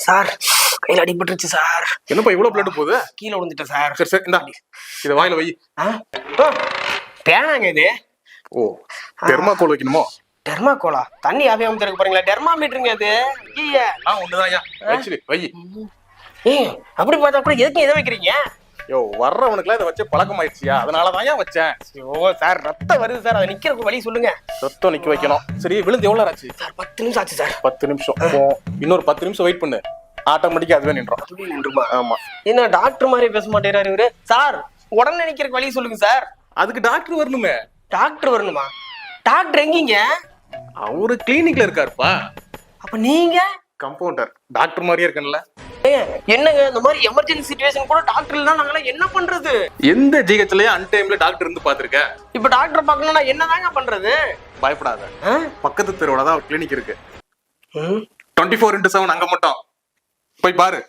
Sir கையில அடிபட்டுருச்சு sir. என்னப்பா இவ்வளவு பிளட் போகுது? கீழே விழுந்துட்டேன் சார். சரி சரி, இந்தா இத வாயில வை. பேனாங்க இது. ஓ, தெர்மாக்கோல் வைக்கணுமோ? டெர்மாக்கோலா? தண்ணி ஆவியாம திறக்க போறீங்களா? டெர்மாமீட்டருங்க அது. ஐயா ஒண்ணுதான் வச்சிரு வை. அப்படி பார்த்தா கூட எதுக்கு இதை வைக்கிறீங்க? யோ, வர்றவனுக்குலாம் இதை வச்சு பழக்கம் ஆயிடுச்சியா, அதனாலதான் வச்சேன். ஓ சார், ரத்தம் வருது சார், அதை நிக்கிறதுக்கு வழி சொல்லுங்க. ரத்தம் நிக்க வைக்கணும். சரி, விழுந்து எவ்வளவு நேரம் ஆச்சு? சார் 10 நிமிஷம் ஆச்சு சார். 10 நிமிஷம். இன்னொரு 10 நிமிஷம் வெயிட் பண்ணு, ஆட்டோமேட்டிக்கா அதுவே நின்றோம். அதுவே நின்றுமா? ஆமா. என்ன டாக்டர் மாதிரி பேச மாட்டேறாரு இவரு. சார் உடனே நிக்கிறதுக்கு வழி சொல்லுங்க சார். அதுக்கு டாக்டர் வரணுமே. டாக்டர் வரணுமா? டாக்டர் எங்கீங்க? அவரு கிளினிக்ல இருக்காருப்பா. அப்ப நீங்க? கம்பவுண்டர். டாக்டர் மாதிரியே இருக்கணும்ல. என்னங்க இந்த மாதிரி எமர்ஜென்சி சிச்சுவேஷன் கூட டாக்டர் இல்லனா நாங்க என்ன பண்றது? எந்த ஜிஹெச்லயே அன்டைம்ல டாக்டர் இருந்து பாத்துருக்க? இப்ப டாக்டர் பார்க்கணும்னா என்னதாங்க பண்றது? பயப்படாத, பக்கத்து தெருவுல தான் ஒரு கிளினிக் இருக்கு. 24x7 அங்க மட்டும் போய் பாரு.